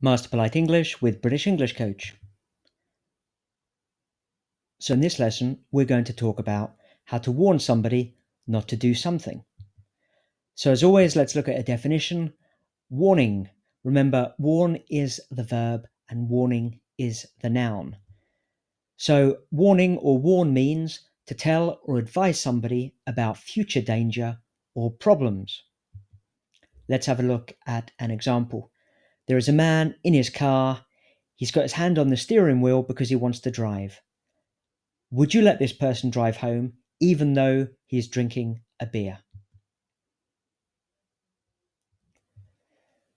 Master Polite English with British English Coach. So in this lesson, we're going to talk about how to warn somebody not to do something. So as always, let's look at a definition. Warning. Remember, warn is the verb and warning is the noun. So warning or warn means to tell or advise somebody about future danger or problems. Let's have a look at an example. There is a man in his car. He's got his hand on the steering wheel because he wants to drive. Would you let this person drive home even though he's drinking a beer?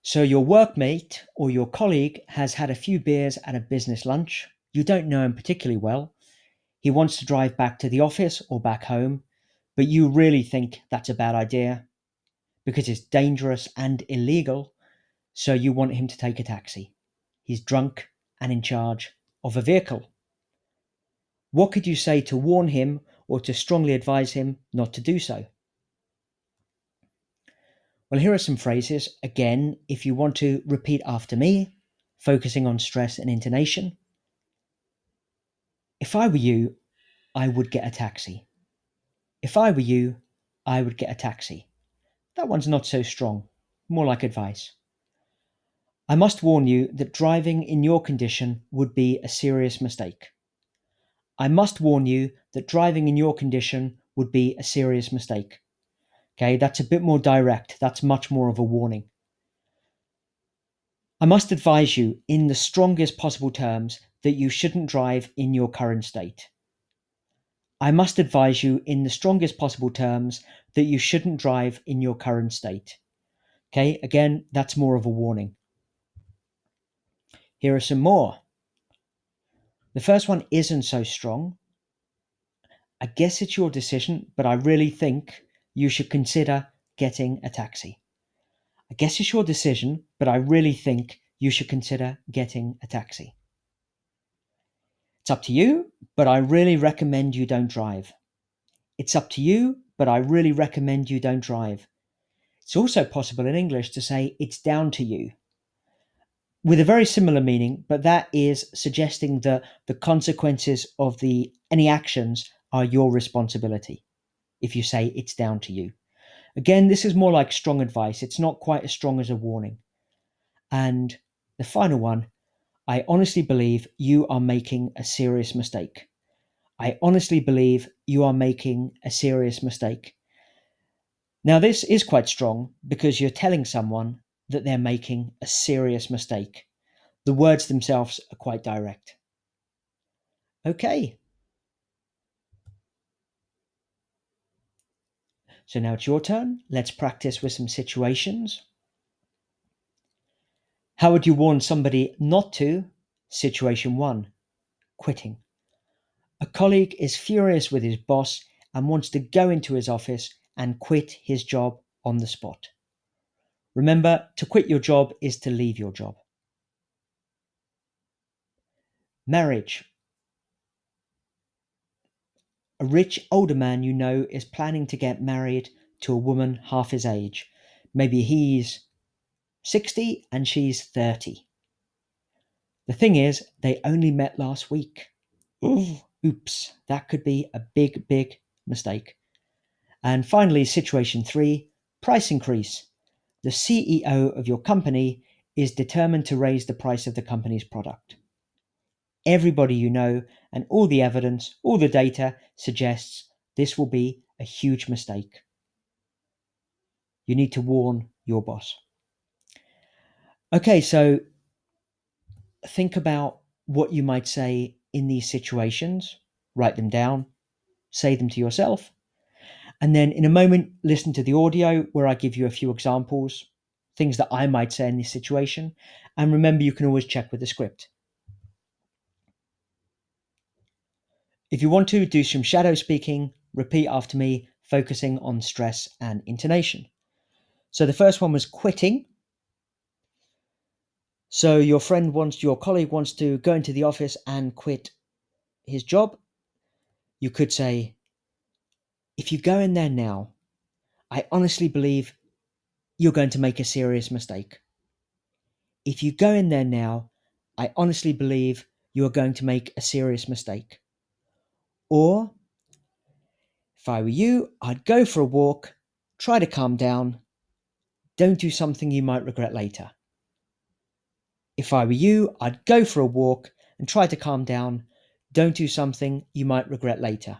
So your workmate or your colleague has had a few beers at a business lunch. You don't know him particularly well. He wants to drive back to the office or back home, but you really think that's a bad idea because it's dangerous and illegal, so you want him to take a taxi. He's drunk and in charge of a vehicle. What could you say to warn him or to strongly advise him not to do so? Well, here are some phrases. Again, if you want to repeat after me, focusing on stress and intonation. If I were you, I would get a taxi. If I were you, I would get a taxi. That one's not so strong, more like advice. I must warn you that driving in your condition would be a serious mistake. I must warn you that driving in your condition would be a serious mistake. Okay, that's a bit more direct. That's much more of a warning. I must advise you in the strongest possible terms that you shouldn't drive in your current state. I must advise you in the strongest possible terms that you shouldn't drive in your current state. Okay, again, that's more of a warning. Here are some more. The first one isn't so strong. I guess it's your decision, but I really think you should consider getting a taxi. I guess it's your decision, but I really think you should consider getting a taxi. It's up to you, but I really recommend you don't drive. It's up to you, but I really recommend you don't drive. It's also possible in English to say it's down to you, with a very similar meaning, but that is suggesting that the consequences of any actions are your responsibility. If you say it's down to you. Again, this is more like strong advice. It's not quite as strong as a warning. And the final one, I honestly believe you are making a serious mistake. I honestly believe you are making a serious mistake. Now, this is quite strong because you're telling someone that they're making a serious mistake. The words themselves are quite direct. Okay. So now it's your turn. Let's practice with some situations. How would you warn somebody not to? Situation 1. Quitting. A colleague is furious with his boss and wants to go into his office and quit his job on the spot. Remember, to quit your job is to leave your job. Marriage. A rich older man you know is planning to get married to a woman half his age. Maybe he's 60 and she's 30. The thing is, they only met last week. Oops, that could be a big, big mistake. And finally, situation 3, price increase. The CEO of your company is determined to raise the price of the company's product. Everybody you know and all the evidence, all the data suggests this will be a huge mistake. You need to warn your boss. Okay, so think about what you might say in these situations. Write them down, say them to yourself, and then in a moment, listen to the audio where I give you a few examples, things that I might say in this situation. And remember, you can always check with the script. If you want to do some shadow speaking, repeat after me, focusing on stress and intonation. So the first one was quitting. So your colleague wants to go into the office and quit his job. You could say, if you go in there now, I honestly believe you're going to make a serious mistake. if you go in there now, I honestly believe you are going to make a serious mistake. Or, if I were you, I'd go for a walk, try to calm down, don't do something you might regret later. If I were you, I'd go for a walk and try to calm down, don't do something you might regret later.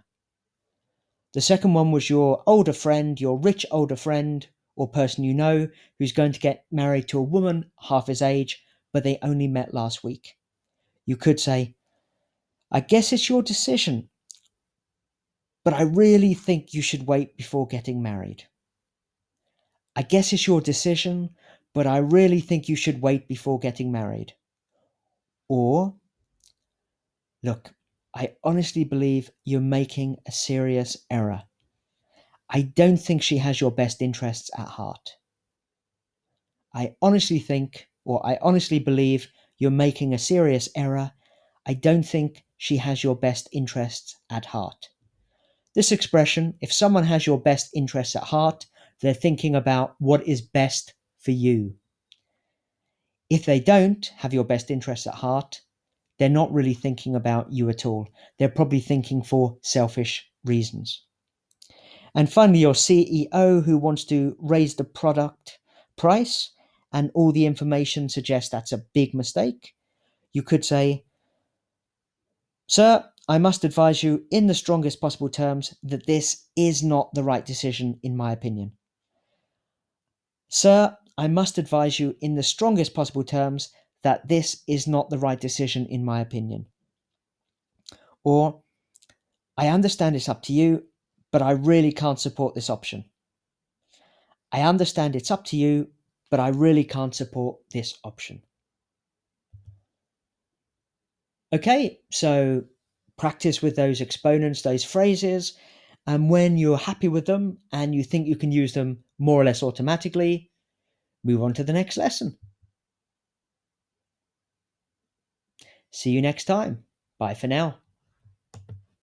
The second one was your older friend, your rich older friend or person you know who's going to get married to a woman half his age, but they only met last week. You could say, I guess it's your decision, but I really think you should wait before getting married. I guess it's your decision, but I really think you should wait before getting married. Or, look, I honestly believe you're making a serious error. I don't think she has your best interests at heart. I honestly believe you're making a serious error. I don't think she has your best interests at heart. This expression, if someone has your best interests at heart, they're thinking about what is best for you. If they don't have your best interests at heart, they're not really thinking about you at all. They're probably thinking for selfish reasons. And finally, your CEO who wants to raise the product price and all the information suggests that's a big mistake. You could say, Sir, I must advise you in the strongest possible terms that this is not the right decision in my opinion. Sir, I must advise you in the strongest possible terms that this is not the right decision in my opinion. Or, I understand it's up to you, but I really can't support this option. I understand it's up to you, but I really can't support this option. Okay, so practice with those exponents, those phrases, and when you're happy with them and you think you can use them more or less automatically, move on to the next lesson. See you next time. Bye for now.